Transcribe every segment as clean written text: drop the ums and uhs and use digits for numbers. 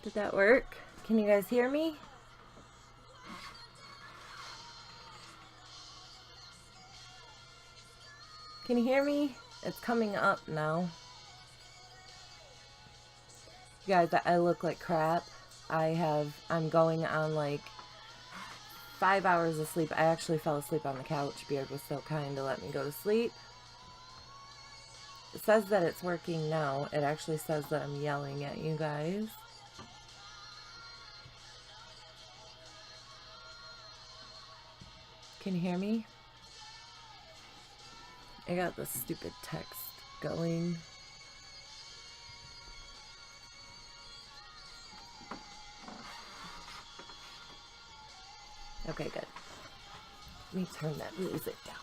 Did that work? Can you guys hear me? Can you hear me? It's coming up now. You guys, I look like crap. I'm going on like 5 hours of sleep. I actually fell asleep on the couch. Beard was so kind to let me go to sleep. It says that it's working now. It actually says that I'm yelling at you guys. Can you hear me? I got this stupid text going. Okay, good. Let me turn that music down.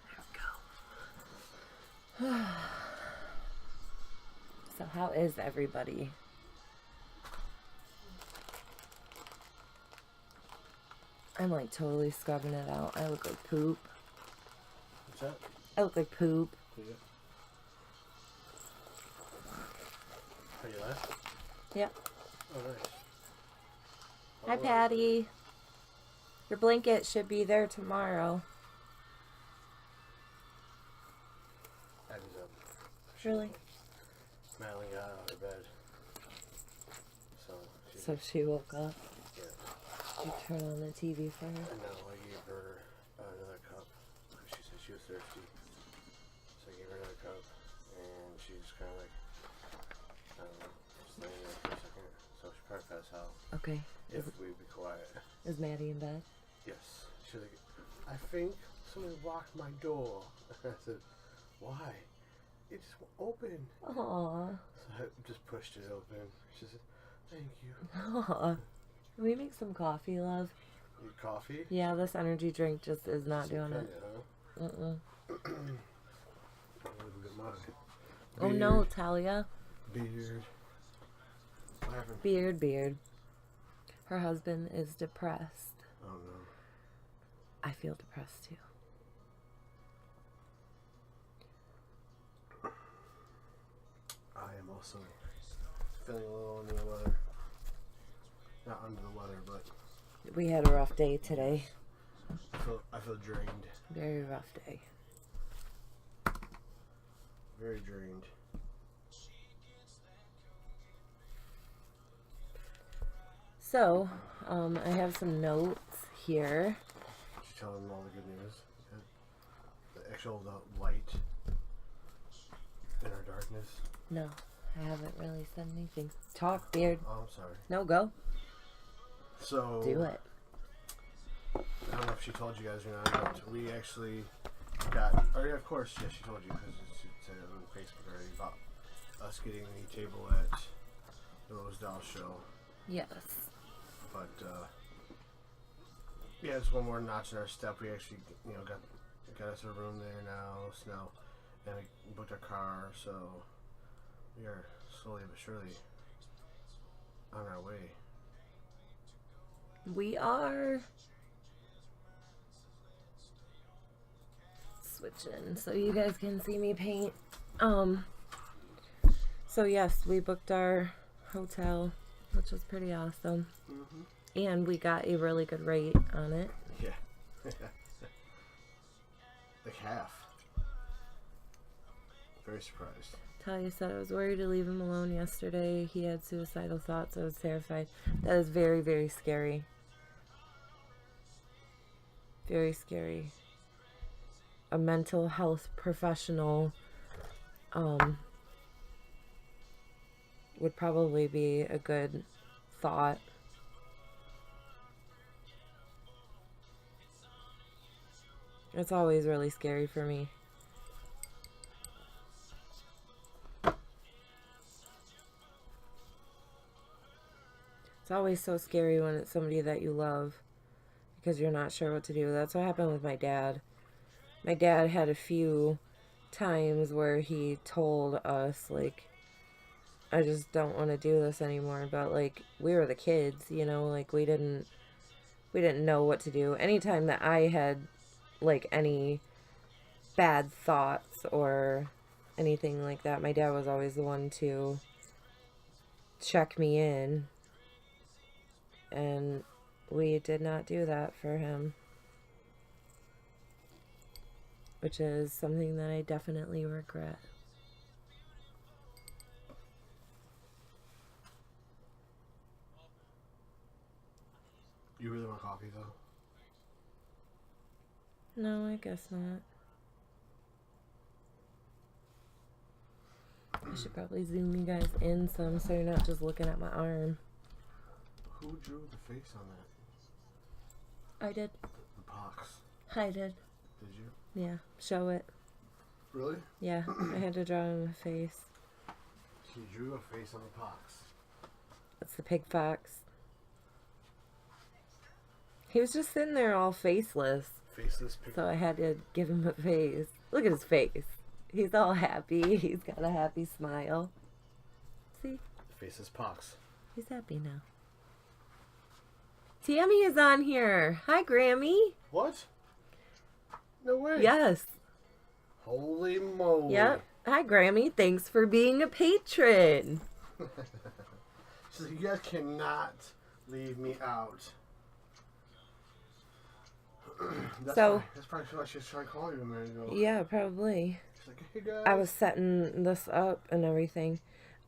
There we go. So how is everybody? I'm like totally scrubbing it out. I look like poop. What's that? I look like poop. Yeah. Are you last? Yep. Oh, nice. Hi, Patty. Your blanket should be there tomorrow. Abby's up. Really? Madeline got out of her bed. So she woke up. Yeah. You turn on the TV for her? And now I gave her another cup. She said she was thirsty. So I gave her another cup. And she's kind of like, I don't know, just laying there for a second. So she probably passed out. Okay. If we'd be quiet. Is Maddie in bed? Yes. She's like, I think someone locked my door. I said, why? It just won't open. Aww. So I just pushed it open. She said, thank you. Aww. Can we make some coffee, love? Need coffee? Yeah, this energy drink just is not doing it. Huh? Mm-mm. Oh no, Talia. Beard. What happened? Beard. Her husband is depressed. Oh no. I feel depressed too. I am also feeling a little under the weather. Not under the weather, but We had a rough day today. I feel drained. Very rough day. Very drained. So, I have some notes here. She's telling them all the good news. Yeah. The actual light in our darkness. No, I haven't really said anything. Talk, Beard. Oh, I'm sorry. No, go. So Do it. I don't know if she told you guys or not, but we actually got, or yeah, of course, yeah, she told you because she said it on Facebook already about us getting the table at the Rose Doll show. Yes. But yeah, it's one more notch in our step. We actually, got us a room there now, and we booked our car, so we are slowly but surely on our way. We are switching so you guys can see me paint. So yes, we booked our hotel, which was pretty awesome. Mm-hmm. And we got a really good rate on it. Yeah. Like half. Very surprised. Talia said, I was worried to leave him alone yesterday. He had suicidal thoughts. I was terrified. That is very, very scary. Very scary. A mental health professional would probably be a good thought. It's always really scary for me. It's always so scary when it's somebody that you love because you're not sure what to do. That's what happened with my dad. My dad had a few times where he told us, like, I just don't want to do this anymore. But, like, we were the kids, like, we didn't know what to do. Anytime that I had, like, any bad thoughts or anything like that. My dad was always the one to check me in, and we did not do that for him, which is something that I definitely regret. You really want coffee, though? No, I guess not. I should probably zoom you guys in some so you're not just looking at my arm. Who drew the face on that? I did. The pox. I did. Did you? Yeah, show it. Really? Yeah, I had to draw him a face. She drew a face on the pox. That's the pig fox. He was just sitting there all faceless. Faceless pig. So I had to give him a face. Look at his face. He's all happy. He's got a happy smile. See? Faceless pox. He's happy now. Tammy is on here. Hi, Grammy. What? No way. Yes. Holy moly. Yep. Hi, Grammy. Thanks for being a patron. She's like, you guys cannot leave me out. That's probably why she was trying to call you a minute ago. Yeah, probably. She's like, hey guys. I was setting this up and everything.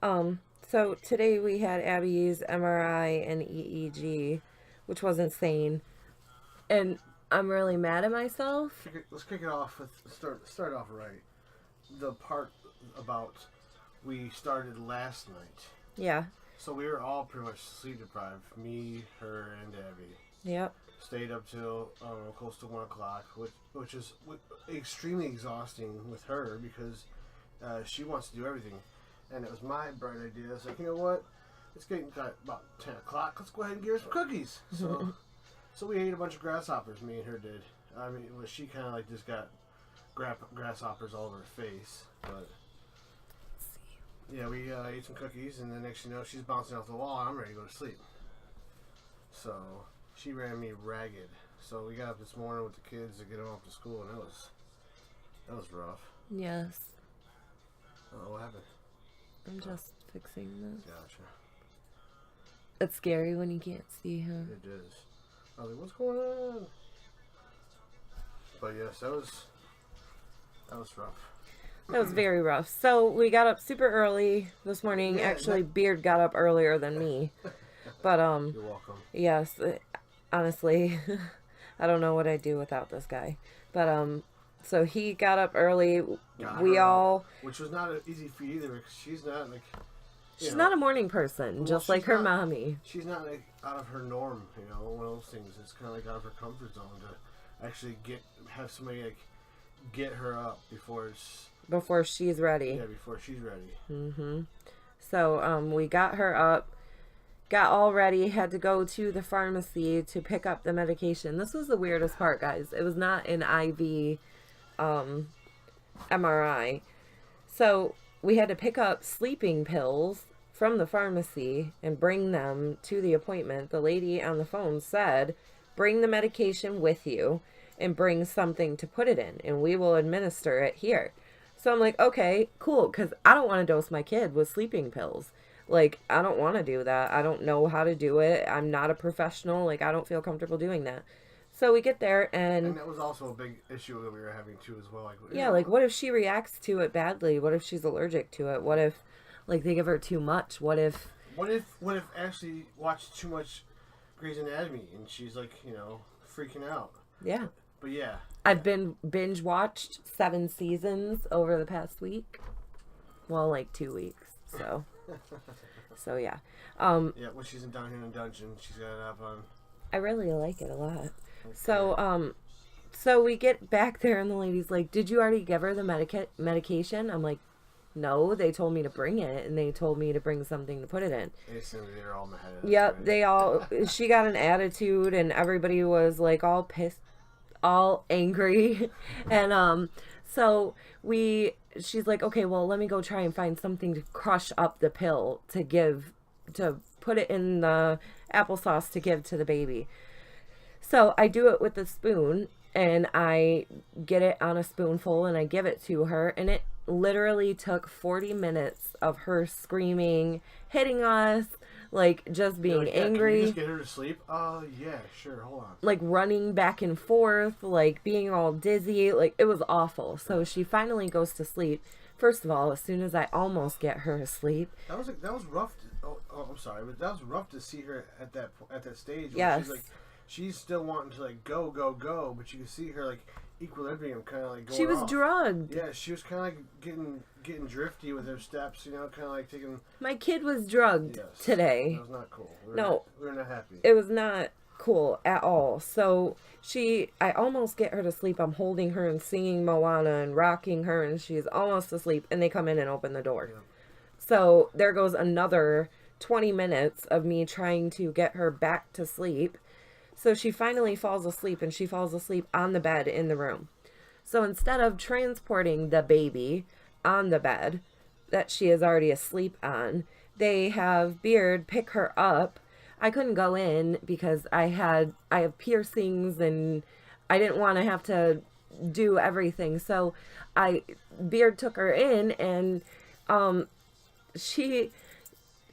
So today we had Abby's MRI and EEG, which was insane. And I'm really mad at myself. Let's kick it off with start off right. The part about we started last night. Yeah. So we were all pretty much sleep deprived. Me, her, and Abby. Yep. Stayed up till close to 1 o'clock, which is extremely exhausting with her because she wants to do everything. And it was my bright idea. I was like, you know what? It's getting about 10 o'clock. Let's go ahead and get her some cookies. So we ate a bunch of grasshoppers, me and her did. I mean, she kind of like just got grasshoppers all over her face. But yeah, we ate some cookies, and the next you know, she's bouncing off the wall, and I'm ready to go to sleep. So she ran me ragged. So we got up this morning with the kids to get them off to school, and that was rough. Yes. What happened? I'm just fixing this. Gotcha. It's scary when you can't see him. It is. I was like, what's going on? But yes, that was rough. That was very rough. So we got up super early this morning. Yeah, Actually, Beard got up earlier than me. But You're welcome. yes, honestly, I don't know what I'd do without this guy. But so he got up early. We all, which was not easy for you either because she's not like she's not a morning person, just like her mommy. She's not like out of her norm, you know. One of those things. It's kind of like out of her comfort zone to actually have somebody like get her up before she's ready. Yeah, before she's ready. So we got her up, got all ready, had to go to the pharmacy to pick up the medication. This was the weirdest part, guys. It was not an IV MRI. So we had to pick up sleeping pills from the pharmacy and bring them to the appointment. The lady on the phone said, bring the medication with you and bring something to put it in, and we will administer it here. So I'm like, okay, cool, because I don't want to dose my kid with sleeping pills. Like, I don't want to do that. I don't know how to do it. I'm not a professional. Like, I don't feel comfortable doing that. So we get there, and that was also a big issue that we were having too as well. Like, yeah, like, what if she reacts to it badly? What if she's allergic to it? What if, like, they give her too much? What if Ashley watched too much Grey's Anatomy and she's like, you know, freaking out? Yeah. But yeah. I've been binge watched 7 seasons over the past week. Well, like 2 weeks. So, yeah. Yeah, when she's down here in the dungeon, she's got it up on. I really like it a lot. Okay. So we get back there and the lady's like, did you already give her the medication? I'm like, no, they told me to bring it, and they told me to bring something to put it in. They assumed they were all mad. Yep, she got an attitude, and everybody was like all pissed, all angry. And so she's like, okay, well, let me go try and find something to crush up the pill to put it in the applesauce to give to the baby. So I do it with the spoon, and I get it on a spoonful and I give it to her, and it literally took 40 minutes of her screaming, hitting us, like just You're being like, yeah, can you just angry, get her to sleep? Yeah, sure, hold on. like running back and forth, like being all dizzy. Like it was awful. So she finally goes to sleep. First of all, as soon as I almost get her to sleep, That was rough. I'm sorry, but that was rough to see her at that stage where yes, she's like, she's still wanting to like go go go, but you can see her like equilibrium kind of like going she was off. drugged. Yeah, she was kind of like getting drifty with her steps, you know, kind of like taking. My kid was drugged Yes, today. that was not cool. No, we were not happy. it was not cool at all. So I almost get her to sleep. I'm holding her and singing Moana and rocking her, and she's almost asleep. And they come in and open the door. Yeah. So there goes another 20 minutes of me trying to get her back to sleep. So she finally falls asleep, and she falls asleep on the bed in the room. So instead of transporting the baby on the bed that she is already asleep on, they have Beard pick her up. I couldn't go in because I have piercings and I didn't want to have to do everything. So I Beard took her in, and she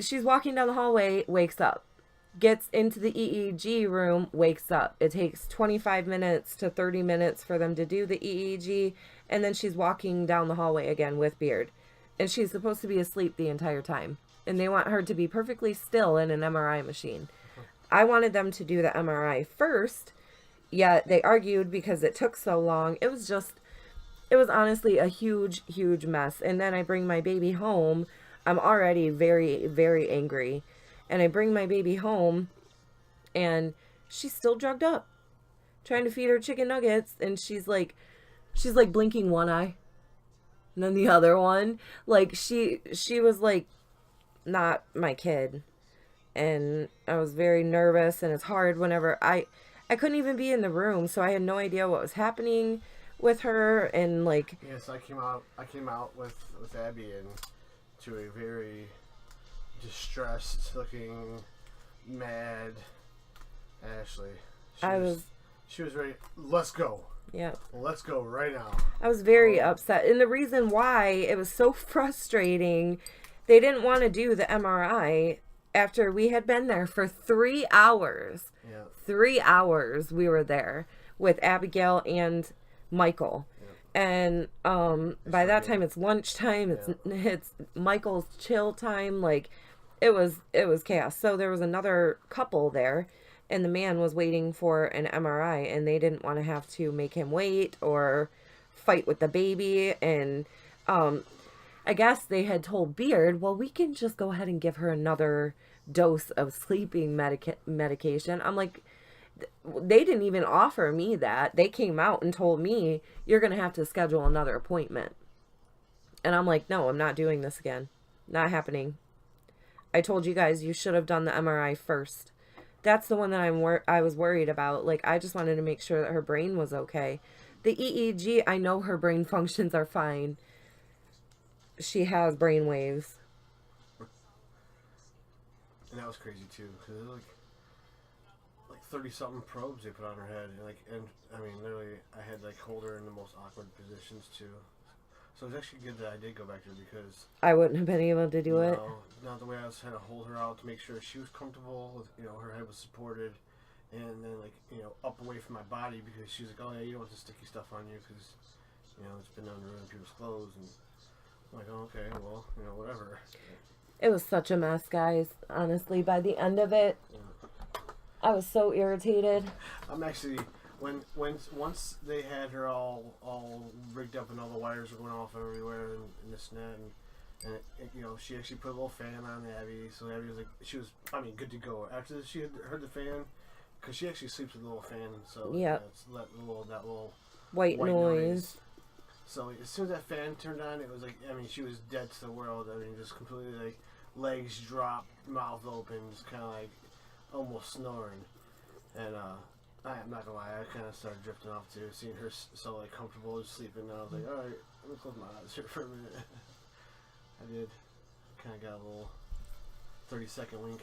she's walking down the hallway, wakes up, gets into the EEG room, wakes up. It takes 25 minutes to 30 minutes for them to do the EEG, and then she's walking down the hallway again with Beard. And she's supposed to be asleep the entire time. And they want her to be perfectly still in an MRI machine. I wanted them to do the MRI first, yet they argued because it took so long. It was honestly a huge, huge mess. And then I bring my baby home. I'm already very, very angry. And I bring my baby home, and she's still drugged up, trying to feed her chicken nuggets, and she's like blinking one eye, and then the other one. Like she was like not my kid, and I was very nervous, and it's hard whenever I couldn't even be in the room, so I had no idea what was happening with her, and like Yes, I came out with Abby and to a very distressed looking, mad Ashley. She was ready. Let's go. yeah. Let's go right now. I was very upset. And the reason why it was so frustrating, they didn't want to do the MRI after we had been there for 3 hours. Yeah. 3 hours we were there with Abigail and Michael. And by that time it's lunchtime. It's Michael's chill time. Like it was chaos. So there was another couple there, and the man was waiting for an MRI, and they didn't want to have to make him wait or fight with the baby. And I guess they had told Beard, well, we can just go ahead and give her another dose of sleeping medication. I'm like, they didn't even offer me that. They came out and told me, you're going to have to schedule another appointment. And I'm like, no, I'm not doing this again. Not happening. I told you guys you should have done the MRI first. That's the one that I was worried about. Like, I just wanted to make sure that her brain was okay. The EEG, I know her brain functions are fine. She has brain waves. And that was crazy too, because it was like 30-something probes they put on her head, and I mean, literally, I had like hold her in the most awkward positions too. So it was actually good that I did go back there because I wouldn't have been able to do it. Not the way I was trying to hold her out to make sure she was comfortable with, her head was supported, and then up away from my body because she was like, oh yeah, you don't want the sticky stuff on you because it's been on ruining people's clothes, and I'm like, oh okay, well whatever. It was such a mess, guys. Honestly, by the end of it, I was so irritated. I'm actually once they had her all rigged up and all the wires were going off everywhere and this and that and she actually put a little fan on Abby, so Abby was like good to go after she had heard the fan, because she actually sleeps with a little fan, so it's that little white noise. So as soon as that fan turned on, it was like she was dead to the world. Just completely like legs dropped, mouth open, just kind of like almost snoring. And I'm not gonna lie, I kind of started drifting off too, seeing her so like comfortable just sleeping. And I was like, all right, let me close my eyes here for a minute. I did. Kind of got a little 30-second wink.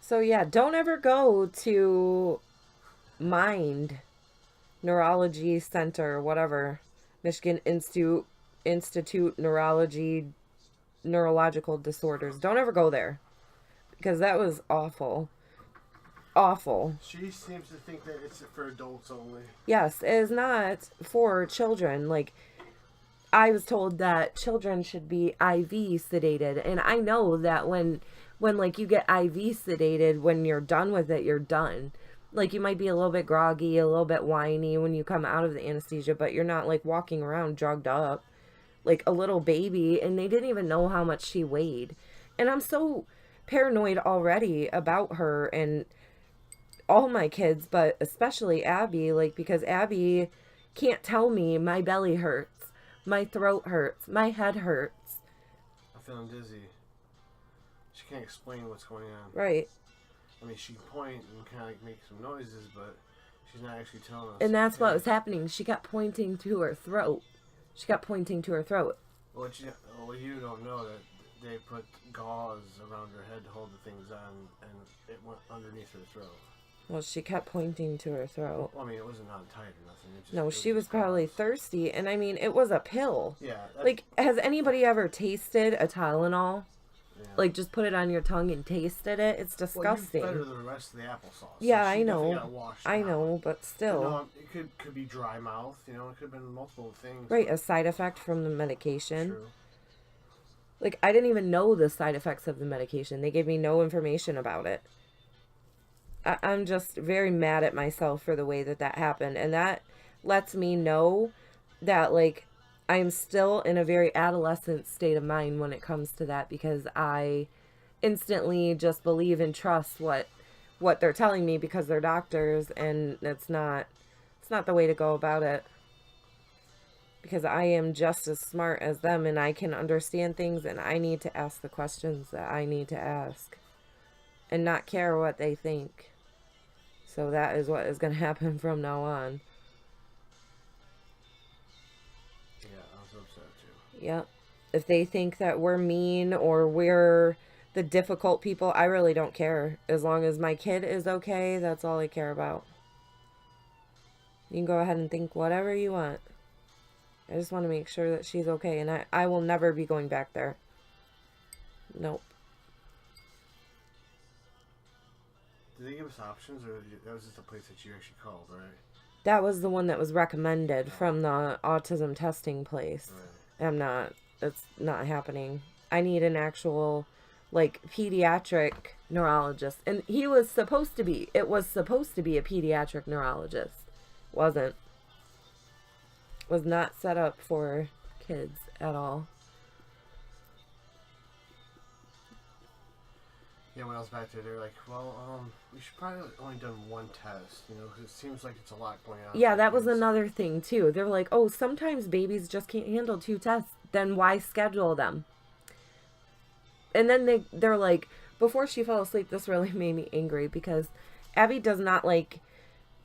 So yeah, don't ever go to Mind Neurology Center, whatever, Michigan Institute Neurological Disorders. Don't ever go there because that was awful. Awful. She seems to think that it's for adults only. Yes, it is not for children. Like, I was told that children should be IV sedated, and I know that when like you get IV sedated, when you're done with it, you're done. Like, you might be a little bit groggy, a little bit whiny when you come out of the anesthesia, but you're not like walking around drugged up like a little baby. And they didn't even know how much she weighed, and I'm so paranoid already about her and all my kids, but especially Abby, like, because Abby can't tell me my belly hurts, my throat hurts, my head hurts. I'm feeling dizzy. She can't explain what's going on. Right. I mean, she can point and kind of like make some noises, but she's not actually telling us. And that's what was happening. She kept pointing to her throat. She kept pointing to her throat. Well, you don't know that they put gauze around her head to hold the things on, and it went underneath her throat. Well, she kept pointing to her throat. Well, I mean, it wasn't on tight or nothing. No, she was probably thirsty. And I mean, it was a pill. Yeah. Like, has anybody ever tasted a Tylenol? Yeah. Like, just put it on your tongue and tasted it? It's disgusting. Well, better than the rest of the applesauce. Yeah, so I know. I know, but still. No, it could be dry mouth. You know, it could have been multiple things. Right, a side effect from the medication. True. Like, I didn't even know the side effects of the medication. They gave me no information about it. I'm just very mad at myself for the way that happened. And that lets me know that, like, I'm still in a very adolescent state of mind when it comes to that, because I instantly just believe and trust what they're telling me because they're doctors, and it's not the way to go about it. Because I am just as smart as them, and I can understand things, and I need to ask the questions that I need to ask and not care what they think. So that is what is going to happen from now on. Yeah, I was upset too. Yep. If they think that we're mean or we're the difficult people, I really don't care. As long as my kid is okay, that's all I care about. You can go ahead and think whatever you want. I just want to make sure that she's okay, and I will never be going back there. Nope. Did they give us options, or that was just a place that you actually called, right? That was the one that was recommended from the autism testing place. Right. It's not happening. I need an actual, like, pediatric neurologist. And it was supposed to be a pediatric neurologist. Wasn't. Was not set up for kids at all. Yeah, when I was back there, they were like, well, we should probably only done one test, you know, because it seems like it's a lot going on. Yeah, that was another thing, too. They were like, oh, sometimes babies just can't handle 2 tests. Then why schedule them? And then they're like, before she fell asleep, this really made me angry, because Abby does not like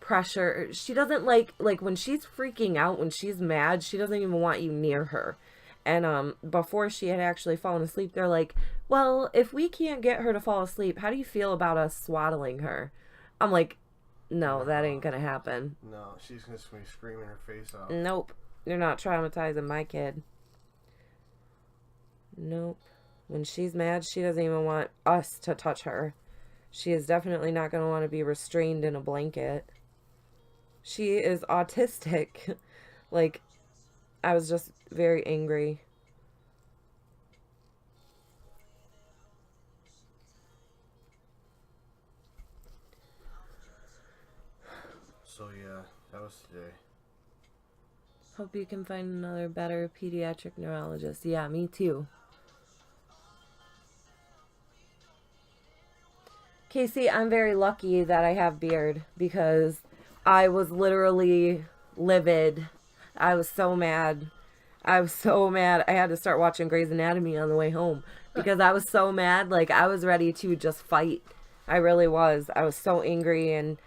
pressure. She doesn't like when she's freaking out, when she's mad, she doesn't even want you near her. And before she had actually fallen asleep, they're like, well, if we can't get her to fall asleep, how do you feel about us swaddling her? I'm like, no, that ain't gonna happen. No, she's gonna be screaming her face off. Nope. You're not traumatizing my kid. Nope. When she's mad, she doesn't even want us to touch her. She is definitely not going to want to be restrained in a blanket. She is autistic. Like, I was just very angry. So yeah, that was today. Hope you can find another better pediatric neurologist. Yeah, me too. Casey, I'm very lucky that I have beard, because I was literally livid. I was so mad. I was so mad. I had to start watching Grey's Anatomy on the way home because I was so mad. Like, I was ready to just fight. I really was. I was so angry. And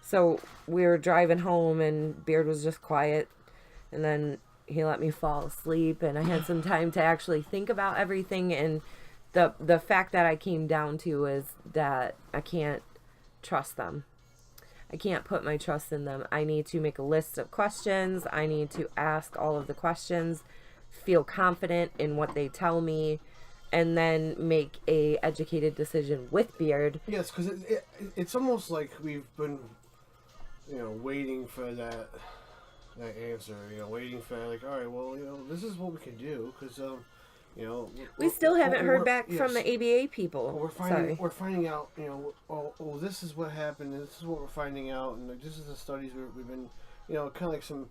so we were driving home, and Beard was just quiet. And then he let me fall asleep, and I had some time to actually think about everything and the fact that I came down to is that I can't trust them. I can't put my trust in them. I need to make a list of questions. I need to ask all of the questions, feel confident in what they tell me, and then make a educated decision with Beard. Yes, because it's almost like we've been, waiting for that answer. Waiting for like, all right, well, this is what we can do because we still haven't heard back from the ABA people. We're finding out, oh, this is what happened, and this is what we're finding out, and this is the studies we've been, kind of like some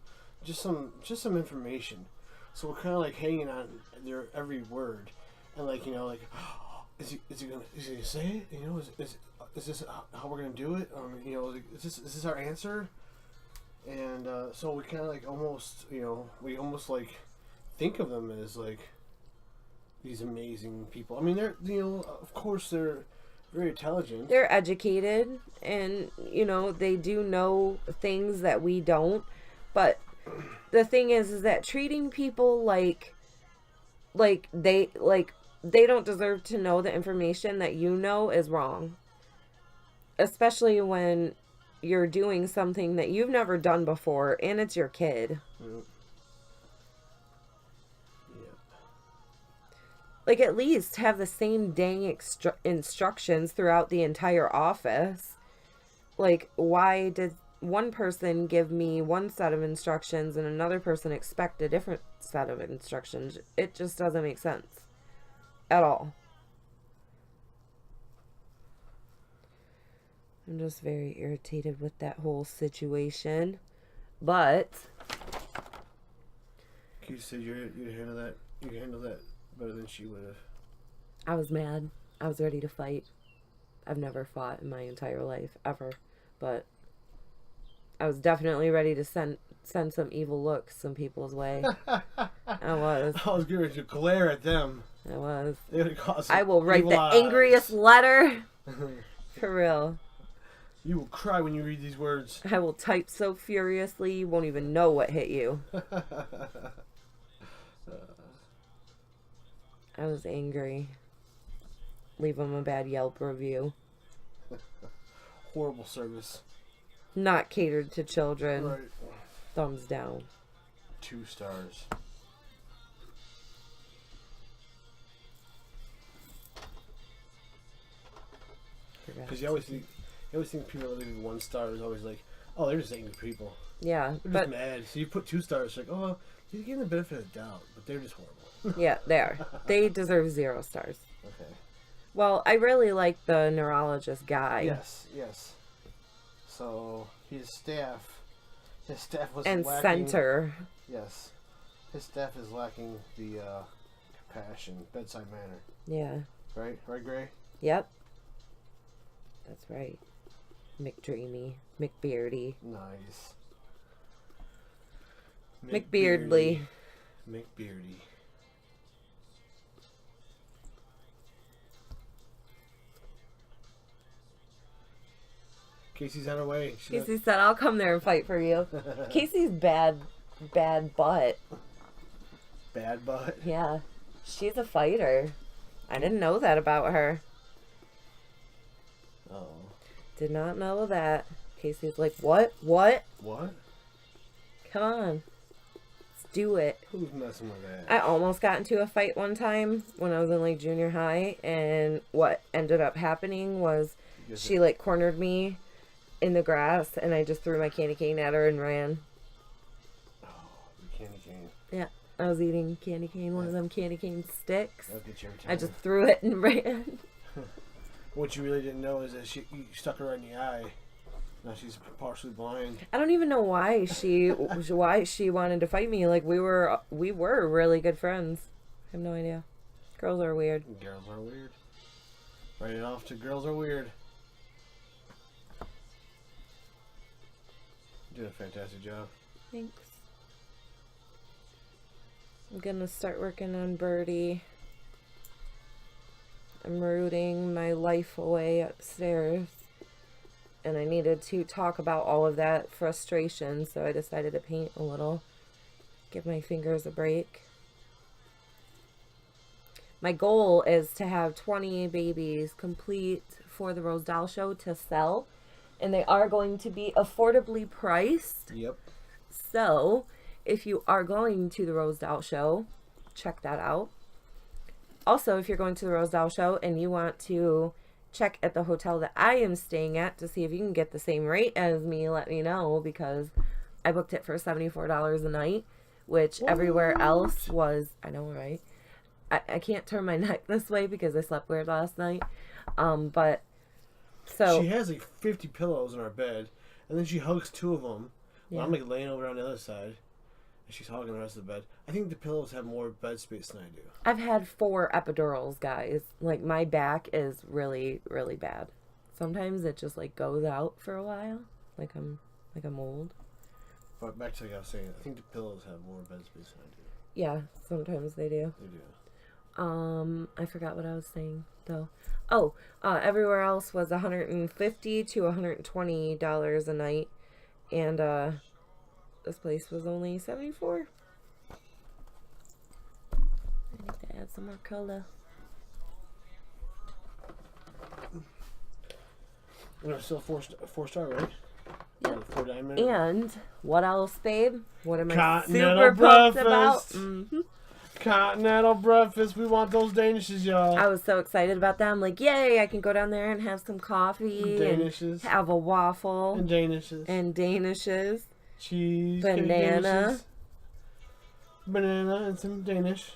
information. So we're kind of like hanging on their every word, and like, is he gonna say it? Is this how we're gonna do it? Is this our answer? And so we kind of like almost, we almost like think of them as like these amazing people. I mean, they're, of course they're very intelligent. They're educated, and, they do know things that we don't. But the thing is that treating people like they don't deserve to know the information that you know is wrong. Especially when you're doing something that you've never done before, and it's your kid. Mm. Like, at least have the same dang instructions throughout the entire office. Like, why did one person give me one set of instructions and another person expect a different set of instructions? It just doesn't make sense at all. I'm just very irritated with that whole situation. But You said you'd handle that. You'd handle that better than she would have. I was mad. I was ready to fight. I've never fought in my entire life, ever. But I was definitely ready to send some evil looks some people's way. I was. I was going to glare at them. I was. I will write the angriest letter. For real. You will cry when you read these words. I will type so furiously you won't even know what hit you. I was angry. Leave them a bad Yelp review. Horrible service. Not catered to children. Right. Thumbs down. 2 stars. Because you always think people that leave 1 star is always like, oh, they're just angry people. Yeah, They're just mad. So you put 2 stars, like, oh, you give them the benefit of the doubt, but they're just horrible. Yeah, they are. They deserve 0 stars. Okay. Well, I really like the neurologist guy. Yes. So his staff was and lacking. center. Yes, his staff is lacking the compassion, bedside manner. Yeah. Right, Gray. Yep. That's right. McDreamy, McBeardy, Nice. McBeardly. McBeardy. Casey's on her way. Casey said, "I'll come there and fight for you." Casey's bad butt. Bad butt? Yeah. She's a fighter. I didn't know that about her. Oh. Did not know that. Casey's like, what? What? What? Come on. Let's do it. Who's messing with that? I almost got into a fight one time when I was in like junior high, and what ended up happening was she like cornered me in the grass, and I just threw my candy cane at her and ran. Oh, the candy cane. Yeah, I was eating candy cane, one of them candy cane sticks. That'll get you every time. I just threw it and ran. What you really didn't know is that you stuck her right in the eye. Now she's partially blind. I don't even know why she wanted to fight me. Like we were really good friends. I have no idea. Girls are weird. Girls are weird. Write it off to girls are weird. You did a fantastic job. Thanks. I'm gonna start working on Birdie. I'm rooting my life away upstairs. And I needed to talk about all of that frustration, so I decided to paint a little. Give my fingers a break. My goal is to have 20 babies complete for the Rose Doll Show to sell. And they are going to be affordably priced. Yep. So, if you are going to the Rose Doll Show, check that out. Also, if you're going to the Rose Doll Show and you want to check at the hotel that I am staying at to see if you can get the same rate as me, let me know, because I booked it for $74 a night, which everywhere else was, I know, right? I can't turn my neck this way because I slept weird last night. But so she has like 50 pillows in our bed, and then she hugs 2 of them. Yeah. Well, I'm like laying over on the other side, and she's hugging the rest of the bed. I think the pillows have more bed space than I do. I've had 4 epidurals, guys. Like, my back is really, really bad. Sometimes it just like goes out for a while, like I'm old. But back to like I was saying, I think the pillows have more bed space than I do. Yeah, sometimes they do. They do. I forgot what I was saying though. Oh, everywhere else was $150 to $120 a night, and this place was only $74. I need to add some more color. And it's still 4-star, right? Yeah. 4 diamond. And what else, babe? What am I Continental super pumped about? breakfast. Mm-hmm. Continental breakfast. We want those Danishes, y'all. I was so excited about that. I'm like, yay, I can go down there and have some coffee Danishes. and have a waffle And Danishes. and Danishes. Cheese. Banana. Banana and some Danish.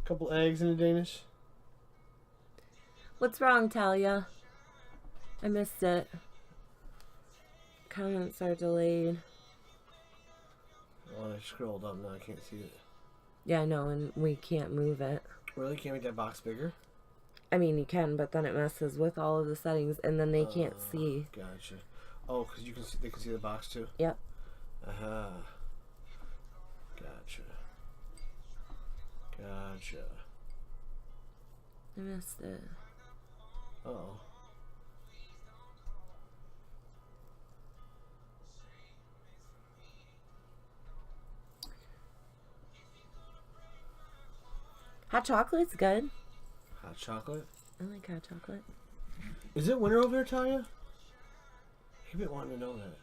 Couple eggs and a Danish. What's wrong, Talia? I missed it. Comments are delayed. Oh, I scrolled up now. I can't see it. Yeah, I know, and we can't move it. Really? Can't make that box bigger? I mean, you can, but then it messes with all of the settings, and then they can't see. Gotcha. Oh, because you can see, they can see the box too? Yep. Aha. Gotcha. Gotcha. I missed it. Uh-oh. Hot chocolate's good. Hot chocolate? I like hot chocolate. Is it winter over there, Talia? You've been wanting to know that.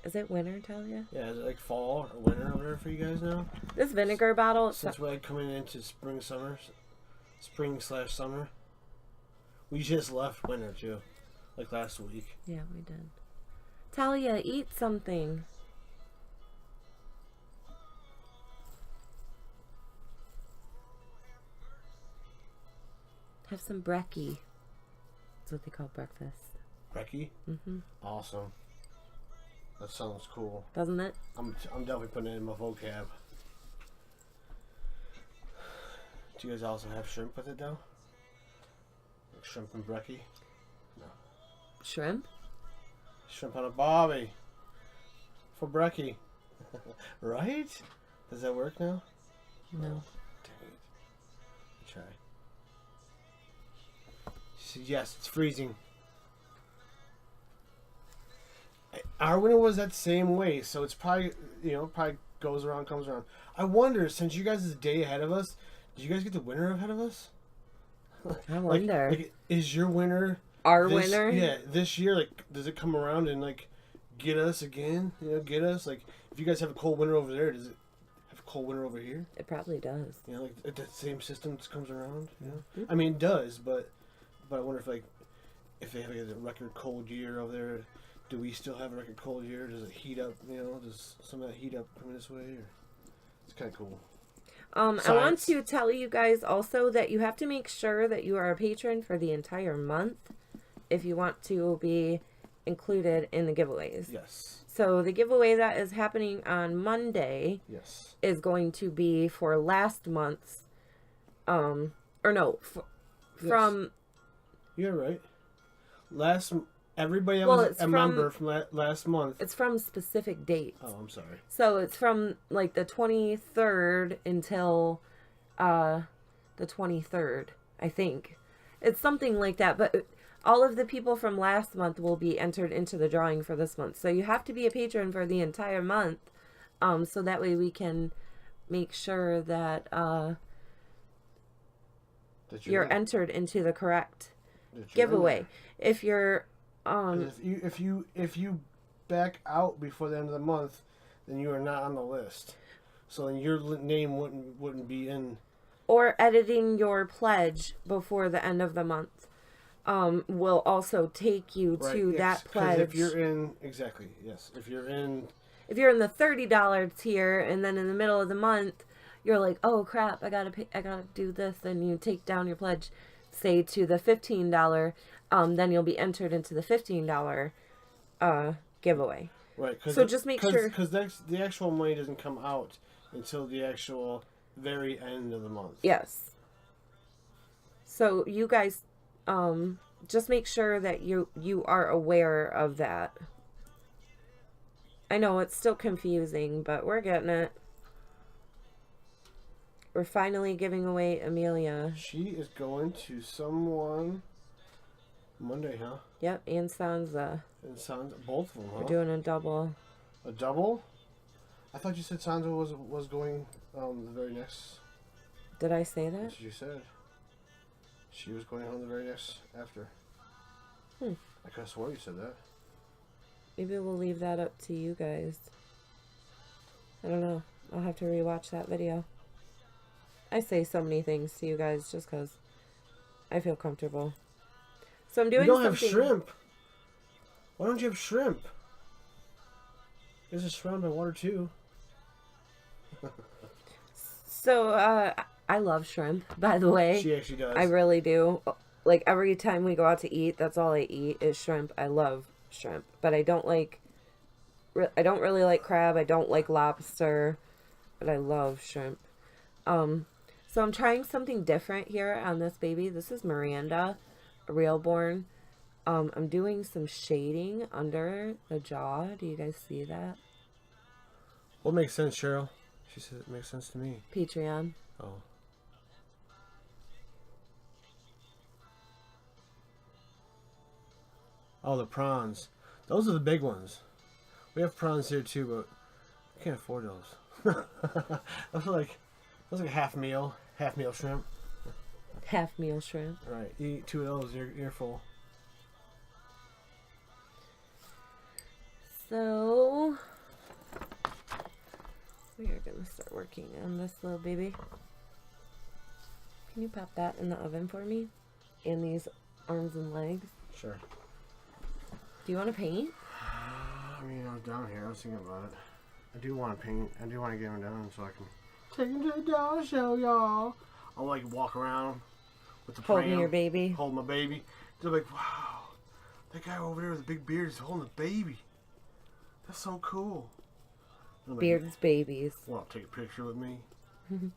Is it winter, Talia? Yeah, is it like fall or winter over there for you guys now? This vinegar bottle... Since we're like coming into spring/summer. We just left winter too. Like last week. Yeah, we did. Talia, eat something. Have some brekkie. That's what they call breakfast. Brekkie? Mm-hmm. Awesome. That sounds cool. Doesn't it? I'm definitely putting it in my vocab. Do you guys also have shrimp with it though? Like shrimp and brekkie? No. Shrimp? Shrimp on a bobby. For brekkie. Right? Does that work now? No. Dang it. Try. She said, yes, it's freezing. Our winter was that same way, so it's probably, probably goes around, comes around. I wonder, since you guys is a day ahead of us, did you guys get the winter ahead of us? I wonder. Like, is your winter... Our winter? Yeah, this year, like, does it come around and, like, get us again? Get us? Like, if you guys have a cold winter over there, does it have a cold winter over here? It probably does. Like, that same system just comes around, Mm-hmm. I mean, it does, but I wonder if, like, if they have like, a record cold year over there, do we still have a record cold year? Does it heat up, does some of that heat up coming this way? Or... It's kind of cool. I want to tell you guys also that you have to make sure that you are a patron for the entire month if you want to be included in the giveaways. Yes. So the giveaway that is happening on Monday is going to be for last month's, from You're right. Everybody that was a member from last month. It's from specific dates. Oh, I'm sorry. So it's from like the 23rd until the 23rd, I think. It's something like that, but all of the people from last month will be entered into the drawing for this month. So you have to be a patron for the entire month, so that way we can make sure that you're in. entered into the correct That you're in giveaway. there. If you're 'Cause if you back out before the end of the month, then you are not on the list. So then your name wouldn't be in. or editing your pledge before the end of the month will also take you to that pledge. If you're in exactly yes, if you're in the $30 tier and then in the middle of the month you're like, oh crap, I gotta do this, and you take down your pledge, say to the $15, then you'll be entered into the $15 giveaway. right. So just make sure, because the actual money doesn't come out until the actual very end of the month. yes. So you guys, just make sure that you are aware of that. I know it's still confusing, but we're getting it. We're finally giving away Amelia. She is going to someone Monday, huh? Yep, and Sansa. And Sansa, both of them, huh? We're doing a double. A double? I thought you said Sansa was going the very next. Did I say that? That's what you said. She was going home the very next after. I could have swore you said that. Maybe we'll leave that up to you guys. I don't know. I'll have to rewatch that video. I say so many things to you guys just because I feel comfortable. So I'm doing something. You don't have shrimp. Why don't you have shrimp? This is surrounded by water too. So, I love shrimp, by the way. She actually does. I really do. Like, every time we go out to eat, that's all I eat is shrimp. I love shrimp. But I don't really like crab. I don't like lobster. But I love shrimp. So I'm trying something different here on this baby. This is Miranda, a Reborn. I'm doing some shading under the jaw. Do you guys see that? What makes sense, Cheryl? She says it makes sense to me. Patreon. Oh. Oh, the prawns. Those are the big ones. We have prawns here too, but we can't afford those. those are like half meal shrimp. Half meal shrimp. All right, you eat 2 of those, you're full. So we are gonna start working on this little baby. Can you pop that in the oven for me? And these arms and legs. Sure. Do you want to paint? I mean, I was down here. I was thinking about it. I do want to paint. I do want to get him down so I can take him to the doll show, y'all. I'll like walk around with the Holding pram, your baby. holding my baby. They're like, wow, that guy over there with the big beard is holding a baby. That's so cool. Like, Beards, babies. want to take a picture with me? I'm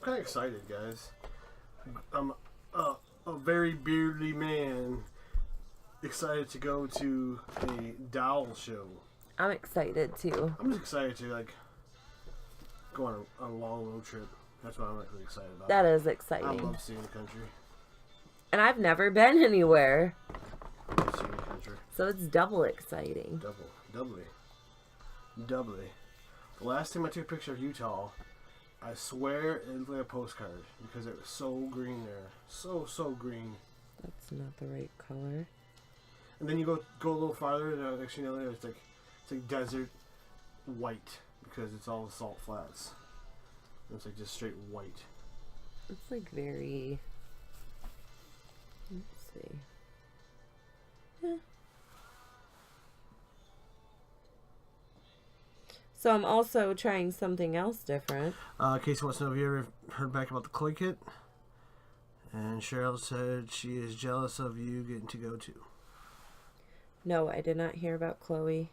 kind of excited, guys. I'm a very beardly man excited to go to a doll show. I'm excited too. I'm just excited to like go on a long road trip. That's what I'm really excited about. That is I exciting. love seeing the country. And I've never been anywhere. I love seeing the country. So it's double exciting. Doubly. The last time I took a picture of Utah, I swear it looked like a postcard because it was so green there. So green. That's not the right color. And then you go a little farther, and next thing you know, it's like desert white because it's all salt flats. It's like just straight white. It's like very. Let's see. So I'm also trying something else different. Casey wants to know if you ever heard back about the Koi kit. And Cheryl said she is jealous of you getting to go to. No, I did not hear about Chloe.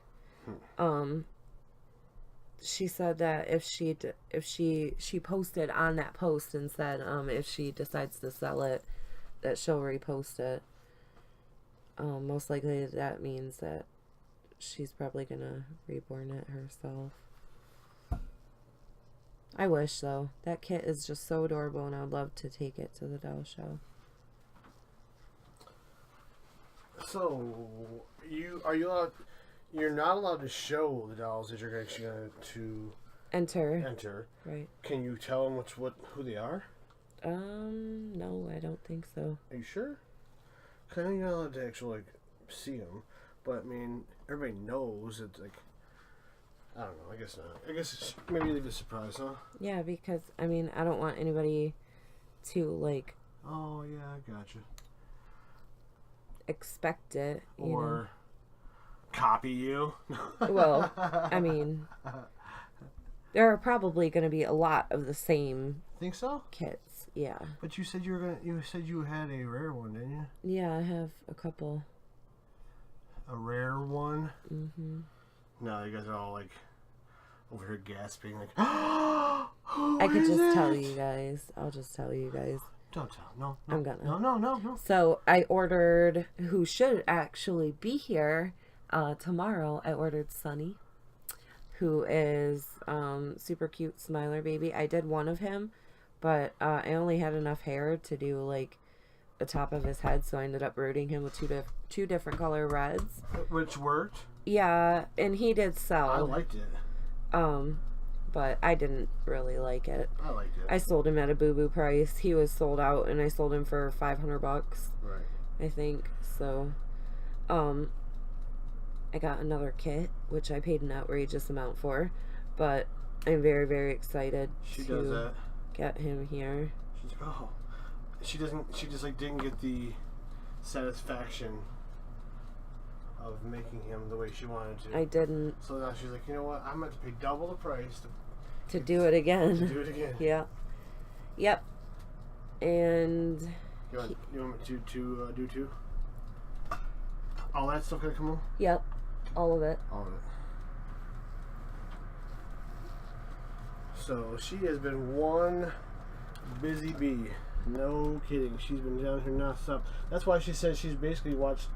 She said that if she posted on that post and said if she decides to sell it, that she'll repost it. Most likely that means that she's probably gonna reborn it herself. I wish though. That kit is just so adorable, and I would love to take it to the doll show. So, you're not allowed to show the dolls that you're actually going to. Enter. Right. Can you tell them who they are? No, I don't think so. Are you sure? Because I know you're not allowed to actually see them, but I mean, everybody knows it's like. I don't know. I guess not. I guess it's maybe leave a surprise, huh? Yeah, because I mean, I don't want anybody to Oh yeah, I gotcha. expect it, Or copy you. Well, I mean, there are probably going to be a lot of the same Think so? kits. Yeah. But you said you said you had a rare one, didn't you? Yeah, I have a couple. A rare one. Mm-hmm. No, you guys are all over here gasping, I could just tell you guys. I'll just tell you guys. Don't tell. No. I'm gonna. No. So I ordered, who should actually be here tomorrow. I ordered Sunny, who is super cute smiler baby. I did one of him, but I only had enough hair to do the top of his head, so I ended up rooting him with two different color reds. Which worked. Yeah, and he did sell. I liked it. But I didn't really like it. I liked it. I sold him at a boo-boo price. He was sold out, and I sold him for $500. Right. I think so. I got another kit, which I paid an outrageous amount for, but I'm very, very excited to get him here. She's like, oh, she just didn't get the satisfaction of making him the way she wanted to. I didn't. So now she's like, you know what? I'm going to pay double the price to do it again. To do it again. Yeah. Yep. And you want me to do two? All that stuff gonna come on? Yep. All of it. All of it. So she has been one busy bee. No kidding. She's been down here nonstop. That's why she says she's basically watched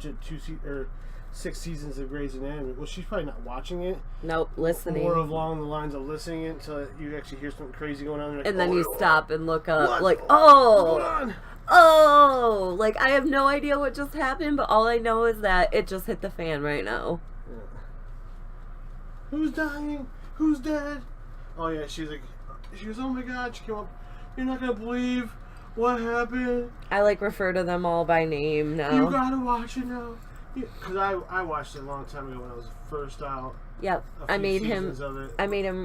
6 seasons of Grey's Anatomy. Well, she's probably not watching it. Nope, listening. More along the lines of listening it until you actually hear something crazy going on. And then you stop and look up, what's oh, going on? Oh, I have no idea what just happened, but all I know is that it just hit the fan right now. Yeah. Who's dying? Who's dead? Oh yeah, she goes, oh my God, she came up. You're not gonna believe what happened. I refer to them all by name now. You gotta watch it now. Because I watched it a long time ago when I was first out. Yep, I made him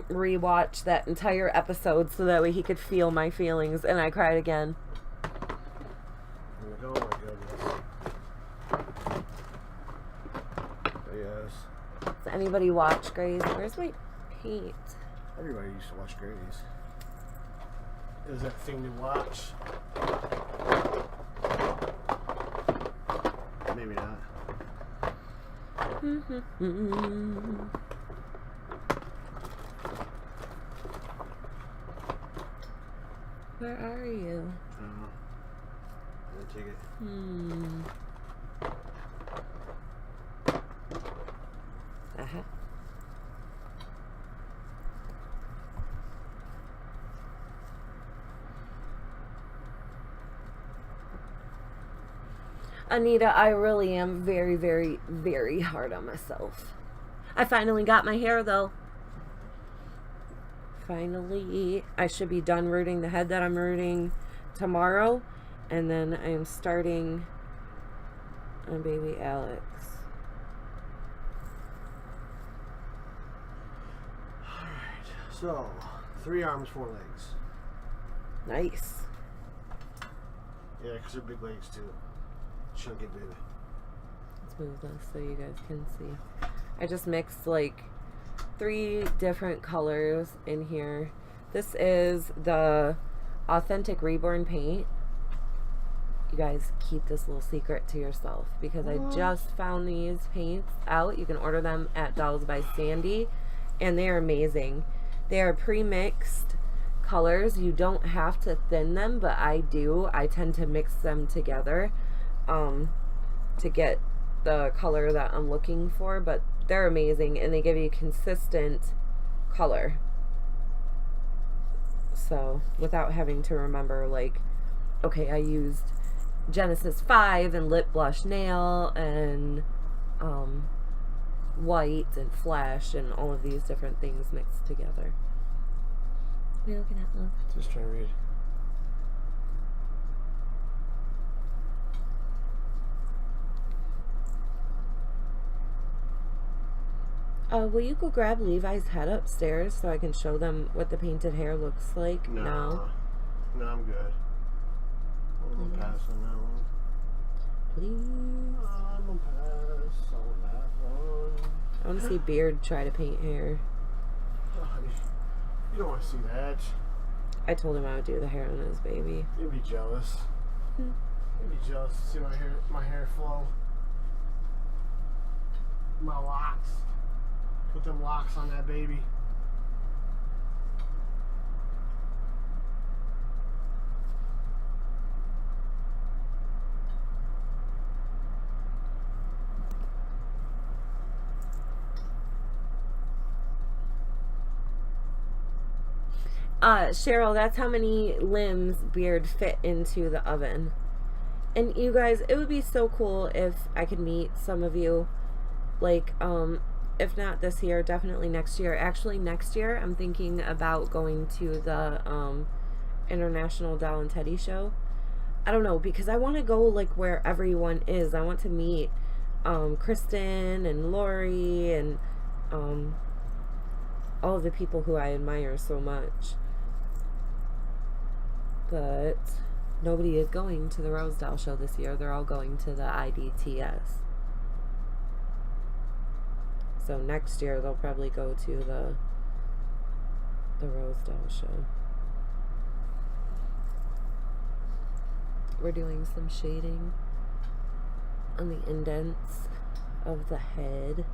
rewatch that entire episode so that way he could feel my feelings, and I cried again. Oh my goodness. Yes. Does anybody watch Grey's? Where's my paint? Everybody used to watch Grey's. It was that thing to watch. Maybe not. Where are you? I'm gonna take it. Uh-huh. Anita, I really am very, very, very hard on myself. I finally got my hair, though. Finally. I should be done rooting the head that I'm rooting tomorrow. And then I am starting on baby Alex. Alright, so 3 arms, 4 legs. Nice. Yeah, because they're big legs too. Chunky baby. Let's move this so you guys can see. I just mixed 3 different colors in here. This is the authentic Reborn paint. You guys keep this little secret to yourself because I just found these paints out. You can order them at Dolls by Sandy and they are amazing. They are pre-mixed colors. You don't have to thin them, but I do. I tend to mix them together to get the color that I'm looking for, but they're amazing and they give you consistent color. So without having to remember okay, I used Genesis 5 and lip blush nail and white and flash and all of these different things mixed together. What are you looking at, love? Just trying to read. Will you go grab Levi's head upstairs so I can show them what the painted hair looks like now? No, I'm good. I'm gonna pass on that one. Please. I'm gonna pass on that one. I want to see Beard try to paint hair. You don't want to see that. I told him I would do the hair on his baby. You'd be jealous. You'd be jealous to see my hair flow. My locks. Put them locks on that baby. Cheryl, that's how many limbs Beard fit into the oven. And you guys, it would be so cool if I could meet some of you. Like, if not this year, definitely next year. Actually, next year, I'm thinking about going to the International Doll and Teddy show. I don't know, because I want to go, like, where everyone is. I want to meet Kristen and Lori and all of the people who I admire so much. But nobody is going to the Rose Doll show this year. They're all going to the IDTS. So next year they'll probably go to the Rose Doll show. We're doing some shading on the indents of the head.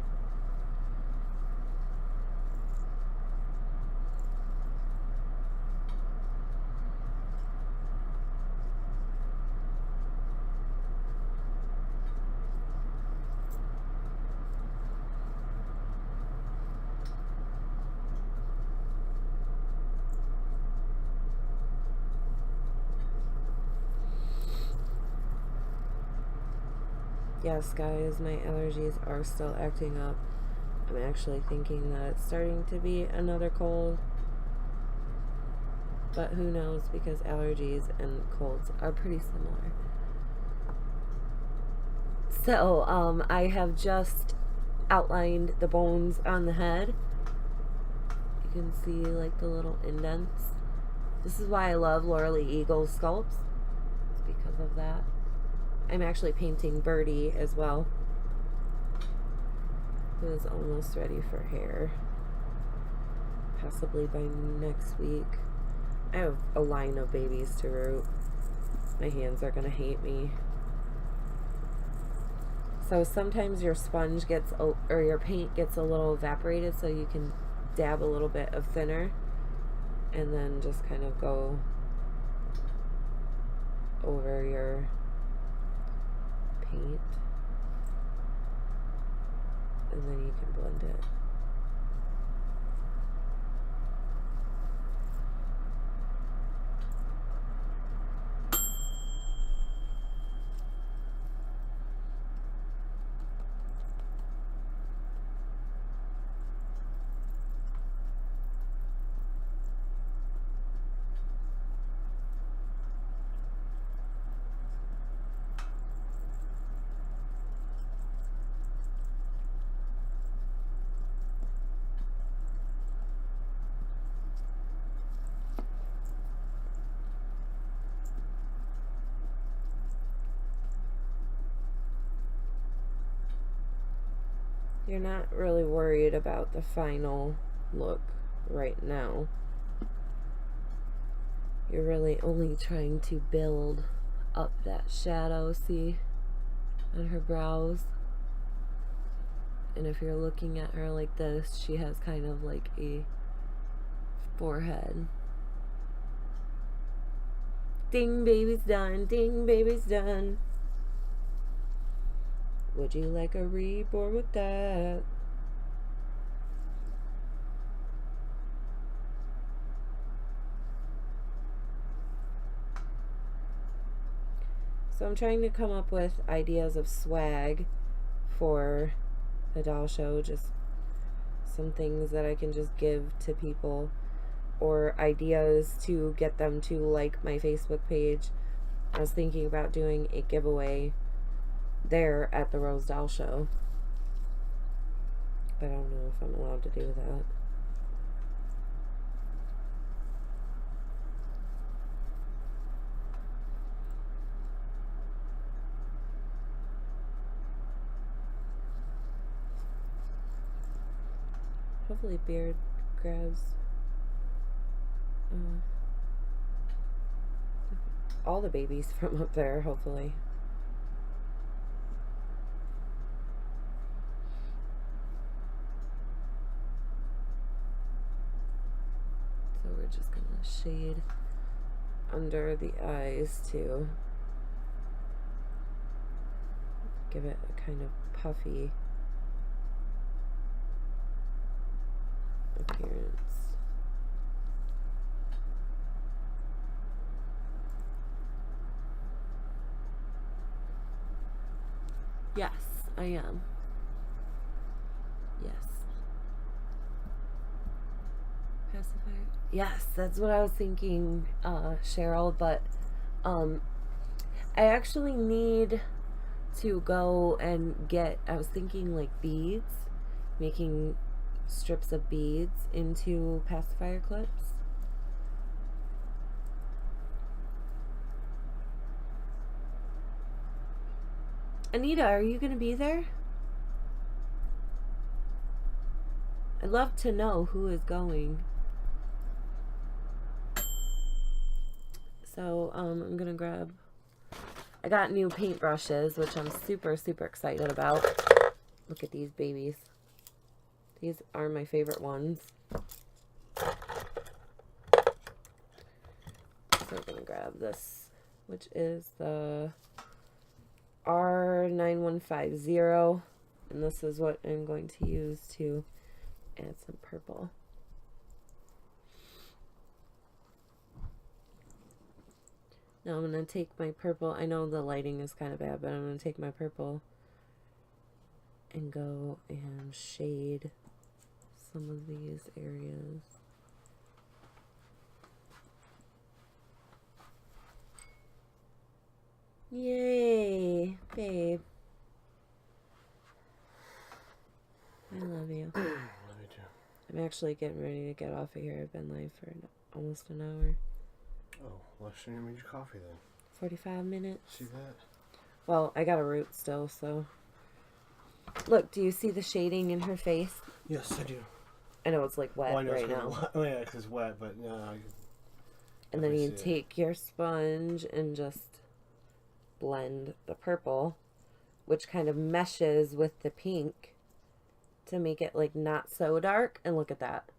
Yes, guys, my allergies are still acting up. I'm actually thinking that it's starting to be another cold. But who knows, because allergies and colds are pretty similar. So, I have just outlined the bones on the head. You can see, like, the little indents. This is why I love Laura Lee Eagle's sculpts. It's because of that. I'm actually painting Birdie as well, who is almost ready for hair, possibly by next week. I have a line of babies to root. My hands are gonna hate me. So sometimes your sponge gets, or your paint gets a little evaporated, so you can dab a little bit of thinner and then just kind of go over your paint, and then you can blend it. You're not really worried about the final look right now. You're really only trying to build up that shadow, see, on her brows. And if you're looking at her like this, she has kind of like a forehead. Ding, baby's done. Ding, baby's done. Would you like a reborn with that? So I'm trying to come up with ideas of swag for the doll show. Just some things that I can just give to people or ideas to get them to like my Facebook page. I was thinking about doing a giveaway there at the Rosedale show. But I don't know if I'm allowed to do that. Hopefully Beard grabs all the babies from up there, hopefully. So we're just gonna shade under the eyes too. Give it a kind of puffy appearance. Yes, I am. Yes. Pacifier? Yes, that's what I was thinking, Cheryl, but I actually need to go and get, I was thinking like beads, making strips of beads into pacifier clips. Anita, are you going to be there? I'd love to know who is going. So, I'm going to grab, I got new paintbrushes, which I'm super, super excited about. Look at these babies. These are my favorite ones. So I'm going to grab this, which is the R9150. And this is what I'm going to use to add some purple. Now I'm going to take my purple. I know the lighting is kind of bad, but I'm going to take my purple and go and shade some of these areas. Yay, babe. I love you. Love you too. I'm actually getting ready to get off of here. I've been live for almost an hour. Oh, well, shouldn't you make your coffee then? 45 minutes. See that? Well, I got a root still, so. Look, do you see the shading in her face? Yes, I do. I know it's like wet right now. Wet. Oh, yeah, because it's wet, but no. And then you take your sponge and just blend the purple, which kind of meshes with the pink to make it like not so dark. And look at that.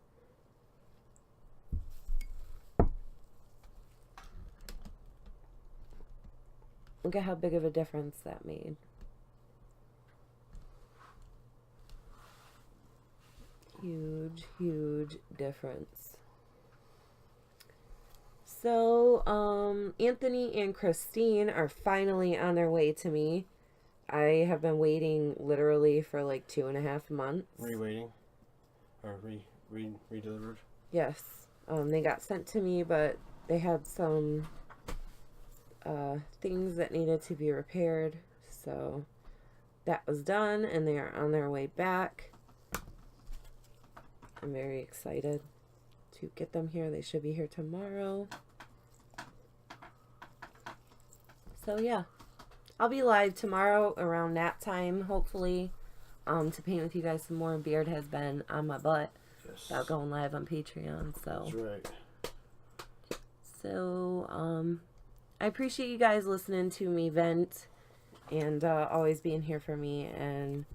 Look at how big of a difference that made. Huge, huge difference. So, Anthony and Christine are finally on their way to me. I have been waiting literally for like 2.5 months. Re-waiting? Or re-delivered? Yes. They got sent to me, but they had some things that needed to be repaired. So, that was done, and they are on their way back. I'm very excited to get them here. They should be here tomorrow. So yeah, I'll be live tomorrow around nap time, hopefully, to paint with you guys some more. Beard has been on my butt about going live on Patreon. So that's right. So I appreciate you guys listening to me vent and always being here for me, and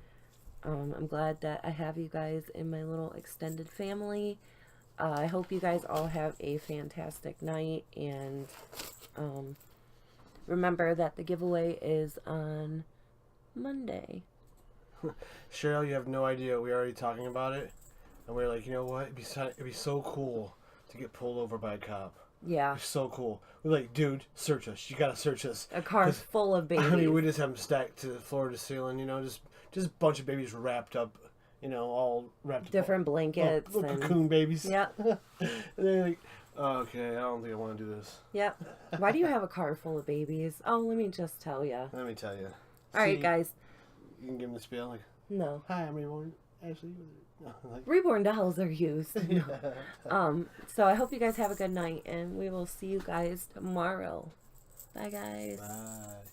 I'm glad that I have you guys in my little extended family. I hope you guys all have a fantastic night, and remember that the giveaway is on Monday. Cheryl, you have no idea. We were already talking about it, and we were like, you know what? It'd be so cool to get pulled over by a cop. Yeah. It's so cool. We're like, dude, search us. You gotta search us. A car full of babies. I mean, we just have them stacked to the floor to ceiling, you know, just a bunch of babies wrapped up all wrapped Different blankets. little and cocoon babies. Yep. And they're like, oh, okay, I don't think I want to do this. Yep. Why do you have a car full of babies? Oh, let me just tell you. Let me tell you. All right, guys. You can give them the spiel, like, No. hi, I'm Reborn. Ashley. Like, Reborn dolls are used. So I hope you guys have a good night, and we will see you guys tomorrow. Bye, guys. bye.